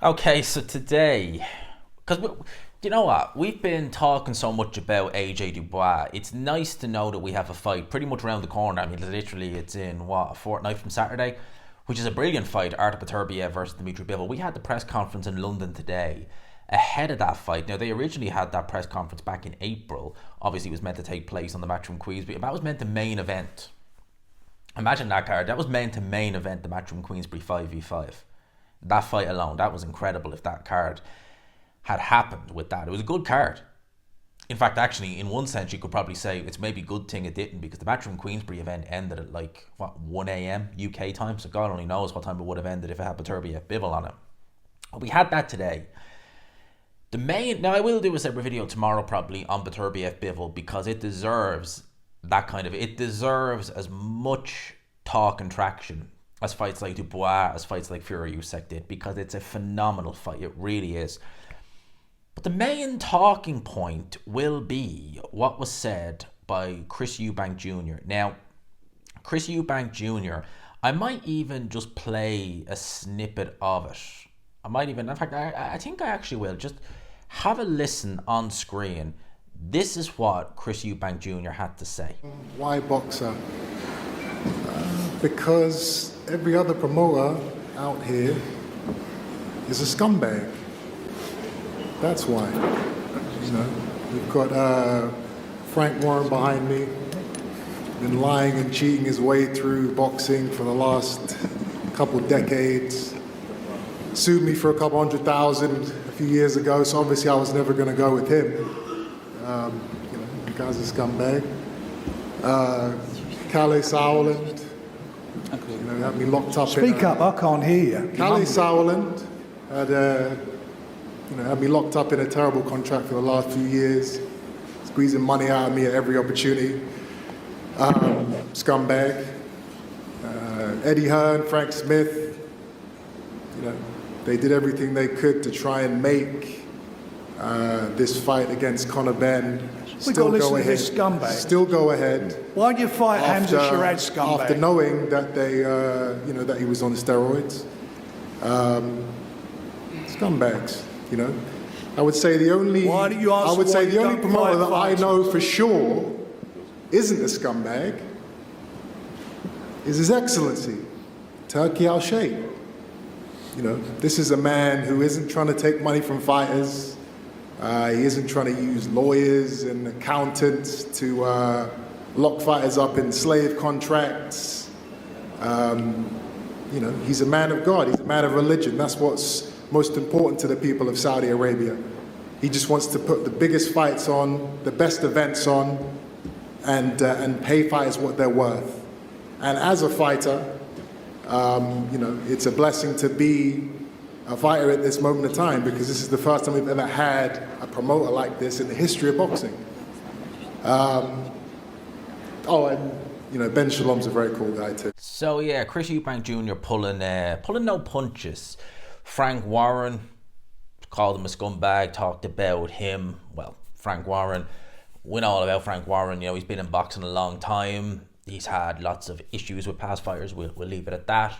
Okay, so today, because you know what, we've been talking so much about AJ Dubois. It's nice to know that we have a fight pretty much around the corner. I mean, literally, it's in a fortnight from Saturday, which is a brilliant fight. Artur Beterbiev versus Dimitri Bivol. We had the press conference in London today ahead of that fight. Now, they originally had that press conference back in April. Obviously, it was meant to take place on the Matchroom Queensbury. That was meant to main event. Imagine that card. That was meant to main event the Matchroom Queensbury 5v5. That fight alone, that was incredible if that card had happened with that. It was a good card. In fact, actually, in one sense, you could probably say it's maybe a good thing it didn't, because the Matchroom Queensbury event ended at 1 a.m. UK time, so God only knows what time it would have ended if it had Beterbiev Bivol on it. But we had that today. Now I will do a separate video tomorrow probably on Beterbiev Bivol, because it deserves it deserves as much talk and traction as fights like Dubois, as fights like Fury Usyk did, because it's a phenomenal fight. It really is. But the main talking point will be what was said by Chris Eubank Jr. Now, Chris Eubank Jr., I might even just play a snippet of it. In fact, I think I actually will. Just have a listen on screen. This is what Chris Eubank Jr. had to say. Why boxer? Because every other promoter out here is a scumbag. That's why. We've got Frank Warren behind me, been lying and cheating his way through boxing for the last couple decades. Sued me for a couple $100,000 a few years ago, so obviously I was never going to go with him. The guy's a scumbag. Kalle Sauerland, had me locked up. Speak up, I can't hear you. Kalle Sauerland had me locked up in a terrible contract for the last few years, squeezing money out of me at every opportunity. Scumbag. Eddie Hearn, Frank Smith, they did everything they could to try and make this fight against Conor Benn still go ahead. Still go ahead. Why do you fight Hamza Sherrod, scumbag? After knowing that that he was on steroids. Scumbags. I would say the only. Why do you ask? I would say the only promoter that I fights? know for sure isn't a scumbag is His Excellency Turki Al-Sheikh. This is a man who isn't trying to take money from fighters. He isn't trying to use lawyers and accountants to lock fighters up in slave contracts. He's a man of God. He's a man of religion. That's what's most important to the people of Saudi Arabia. He just wants to put the biggest fights on, the best events on, and pay fighters what they're worth. And as a fighter, it's a blessing to be a fighter at this moment of time, because this is the first time we've ever had a promoter like this in the history of boxing. Ben Shalom's a very cool guy too. So yeah, Chris Eubank Jr. pulling no punches. Frank Warren called him a scumbag, talked about him. Well, Frank Warren, we know all about Frank Warren. He's been in boxing a long time. He's had lots of issues with past fighters. We'll leave it at that.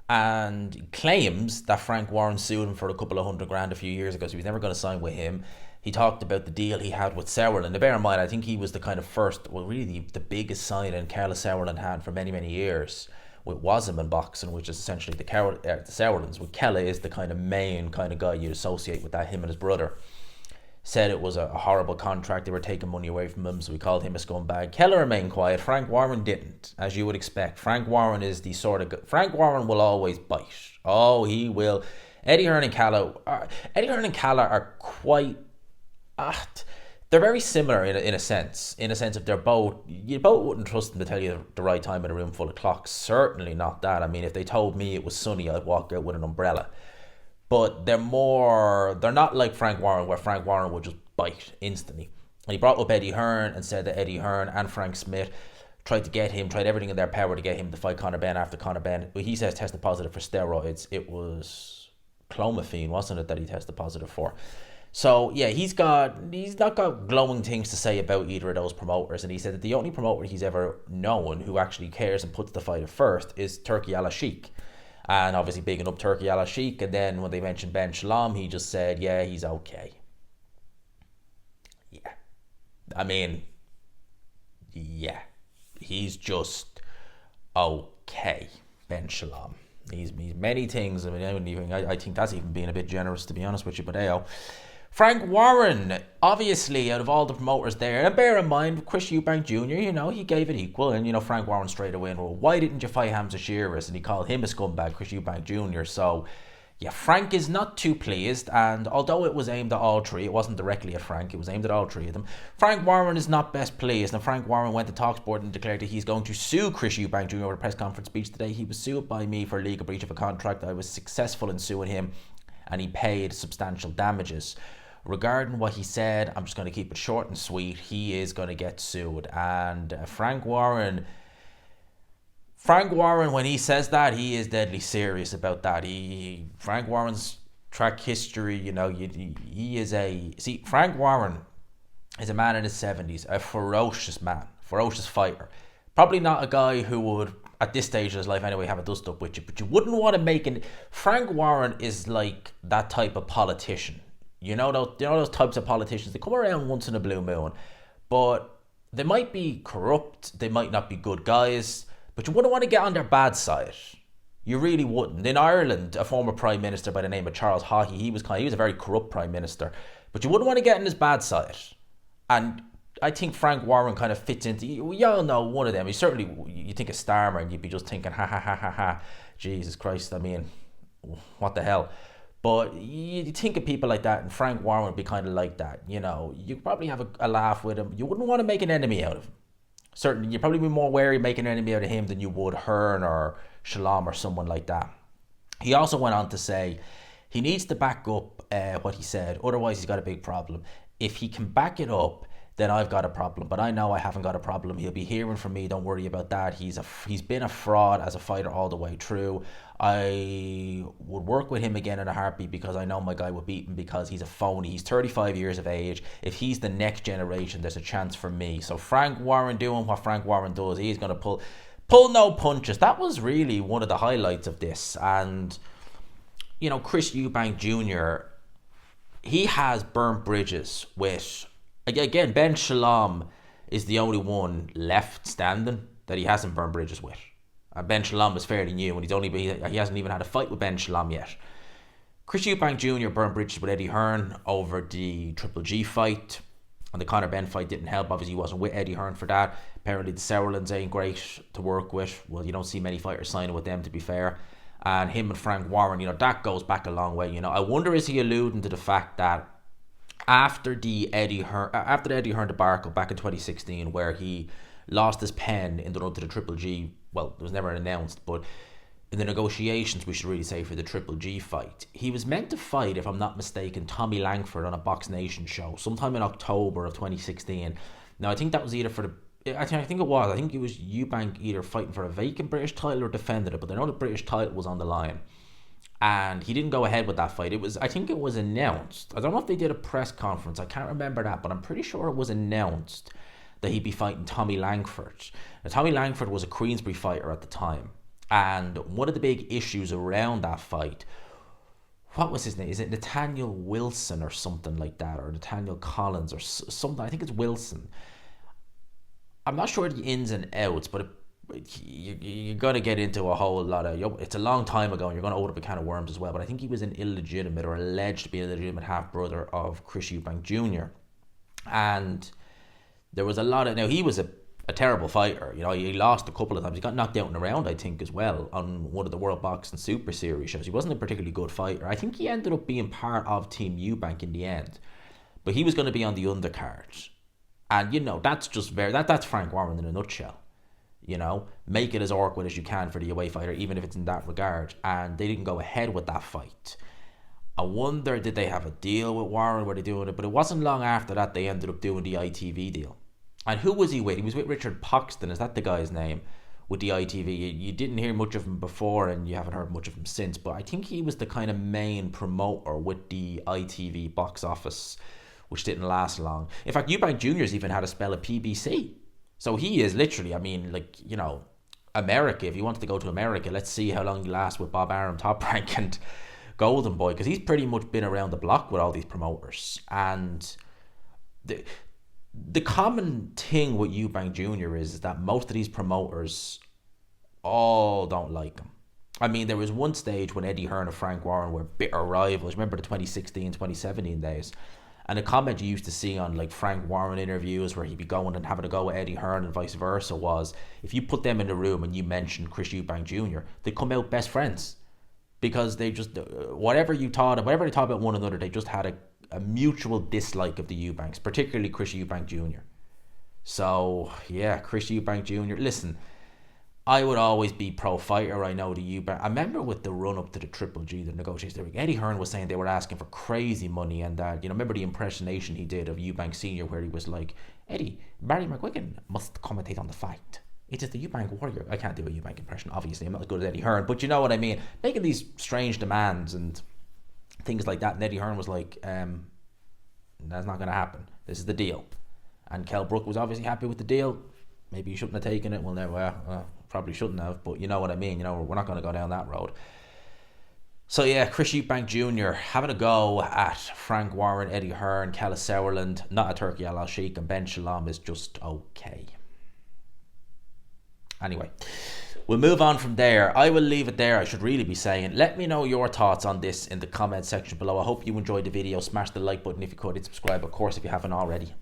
And claims that Frank Warren sued him for a couple of $100,000 a few years ago, so he was never going to sign with him. He talked about the deal he had with Sauerland. Now, bear in mind, I think he was the kind of first, really the biggest signing Carla Sauerland had for many, many years with Wasm in boxing, which is essentially the Sauerlands. With Kella is the kind of main kind of guy you'd associate with that, him and his brother. Said it was a horrible contract. They were taking money away from him, so we called him a scumbag. Keller remained quiet. Frank Warren didn't, as you would expect. Frank Warren is the sort of Frank Warren will always bite. Oh, he will. Eddie Hearn and Calla are quite. They're very similar in a sense. In a sense, if you both wouldn't trust them to tell you the right time in a room full of clocks. Certainly not that. I mean, if they told me it was sunny, I'd walk out with an umbrella. But they're not like Frank Warren, where Frank Warren would just bite instantly. And he brought up Eddie Hearn and said that Eddie Hearn and Frank Smith tried everything in their power to get him to fight Conor Benn after Conor Benn. Well, he says tested positive for steroids. It was clomiphene, wasn't it, that he tested positive for? So yeah, he's not got glowing things to say about either of those promoters, and he said that the only promoter he's ever known who actually cares and puts the fighter first is Turki Al-Sheikh. And obviously bigging up Turkey Al Sheikh. And then when they mentioned Ben Shalom, he just said, yeah, he's okay. Yeah. I mean, yeah. He's just okay, Ben Shalom. He's many things. I mean, I think that's even being a bit generous, to be honest with you. But Frank Warren, obviously, out of all the promoters there, and bear in mind, Chris Eubank Jr., he gave it equal. And, Frank Warren straight away, well, why didn't you fight Hamza Shearis? And he called him a scumbag, Chris Eubank Jr. So, yeah, Frank is not too pleased. And although it was aimed at all three, it wasn't directly at Frank, it was aimed at all three of them. Frank Warren is not best pleased. And Frank Warren went to TalkSport and declared that he's going to sue Chris Eubank Jr. over a press conference speech today. He was sued by me for legal breach of a contract. I was successful in suing him, and he paid substantial damages. Regarding what he said, I'm just going to keep it short and sweet. He is going to get sued. And Frank Warren, when he says that, he is deadly serious about that. Frank Warren's track history, he is Frank Warren is a man in his 70s, a ferocious man, ferocious fighter. Probably not a guy who would, at this stage of his life anyway, have a dust up with you, but you wouldn't want to make it. Frank Warren is like that type of politician. Those types of politicians, they come around once in a blue moon, but they might be corrupt, they might not be good guys, but you wouldn't want to get on their bad side. You really wouldn't. In Ireland, a former Prime Minister by the name of Charles Haughey, he was a very corrupt Prime Minister, but you wouldn't want to get on his bad side. And I think Frank Warren kind of fits into, you all know one of them. You think of Starmer and you'd be just thinking, ha ha ha ha ha, Jesus Christ, I mean, what the hell? But you think of people like that, and Frank Warren would be kind of like that. You probably have a laugh with him. You wouldn't want to make an enemy out of him. Certainly, you'd probably be more wary of making an enemy out of him than you would Hearn or Shalom or someone like that. He also went on to say he needs to back up what he said. Otherwise, he's got a big problem. If he can back it up, then I've got a problem. But I know I haven't got a problem. He'll be hearing from me. Don't worry about that. He's been a fraud as a fighter all the way through. I would work with him again in a heartbeat because I know my guy would beat him because he's a phony. He's 35 years of age. If he's the next generation, there's a chance for me. So Frank Warren doing what Frank Warren does, he's going to pull no punches. That was really one of the highlights of this. And, Chris Eubank Jr., he has burnt bridges with... Again, Ben Shalom is the only one left standing that he hasn't burned bridges with. Ben Shalom is fairly new, and he hasn't even had a fight with Ben Shalom yet. Chris Eubank Jr. burned bridges with Eddie Hearn over the Triple G fight, and the Conor Benn fight didn't help. Obviously, he wasn't with Eddie Hearn for that. Apparently, the Sauerlands ain't great to work with. Well, you don't see many fighters signing with them, to be fair. And him and Frank Warren, that goes back a long way. I wonder, is he alluding to the fact that after the Eddie Hearn debacle back in 2016, where he lost his pen in the run to the Triple G, well, it was never announced, but in the negotiations, we should really say, for the Triple G fight, he was meant to fight, if I'm not mistaken, Tommy Langford on a Box Nation show sometime in October of 2016. Now, I think that was either for the... I think it was Eubank either fighting for a vacant British title or defending it, but I know the British title was on the line. And he didn't go ahead with that fight. I think it was announced. I don't know if they did a press conference. I can't remember that, but I'm pretty sure it was announced that he'd be fighting Tommy Langford. Now, Tommy Langford was a Queensberry fighter at the time. And one of the big issues around that fight, what was his name? Is it Nathaniel Wilson or something like that? Or Nathaniel Collins or something? I think it's Wilson. I'm not sure the ins and outs, but you're going to get into a whole lot of... It's a long time ago, and you're going to open up a can of worms as well. But I think he was an illegitimate, or alleged to be an illegitimate half-brother of Chris Eubank Jr. And there was a lot of... Now, he was a terrible fighter. He lost a couple of times. He got knocked out in a round, I think, as well, on one of the World Boxing Super Series shows. He wasn't a particularly good fighter. I think he ended up being part of Team Eubank in the end. But he was going to be on the undercard. And, that's just that's Frank Warren in a nutshell. Make it as awkward as you can for the away fighter, even if it's in that regard. And they didn't go ahead with that fight. I wonder, did they have a deal with Warren? Were they doing it? But it wasn't long after that they ended up doing the ITV deal. And who was he with? He was with Richard Poxton. Is that the guy's name? With the ITV. You didn't hear much of him before, and you haven't heard much of him since. But I think he was the kind of main promoter with the ITV box office, which didn't last long. In fact, Eubank Jr.'s even had a spell at PBC. So he is literally, America, if he wanted to go to America, let's see how long he lasts with Bob Arum, Top Rank, and Golden Boy, because he's pretty much been around the block with all these promoters. And the common thing with Eubank Jr. is that most of these promoters all don't like him. I mean, there was one stage when Eddie Hearn and Frank Warren were bitter rivals. Remember the 2016, 2017 days? And the comment you used to see on like Frank Warren interviews where he'd be going and having a go at Eddie Hearn and vice versa was, if you put them in the room and you mentioned Chris Eubank Jr., they come out best friends. Because they just, whatever they thought about one another, they just had a mutual dislike of the Eubanks, particularly Chris Eubank Jr. So, yeah, Chris Eubank Jr. Listen, I would always be pro-fighter. I know the Eubank. I remember with the run-up to the Triple G, the negotiations, Eddie Hearn was saying they were asking for crazy money, and that, remember the impersonation he did of Eubank Sr., where he was like, Eddie, Barry McGuigan must commentate on the fight. It is the Eubank Warrior. I can't do a Eubank impression, obviously. I'm not as good as Eddie Hearn, but you know what I mean. Making these strange demands and things like that. And Eddie Hearn was like, that's not going to happen. This is the deal. And Kell Brook was obviously happy with the deal. Maybe he shouldn't have taken it. Well, probably shouldn't have, but you know what I mean. We're not going to go down that road. So yeah, Chris Eubank Jr. having a go at Frank Warren, Eddie Hearn, Kellis Sauerland, not a Turkey Al Sheikh, and Ben Shalom is just okay. Anyway, we'll move on from there. I will leave it there, I should really be saying. Let me know your thoughts on this in the comment section below. I hope you enjoyed the video. Smash the like button if you could, and subscribe, of course, if you haven't already.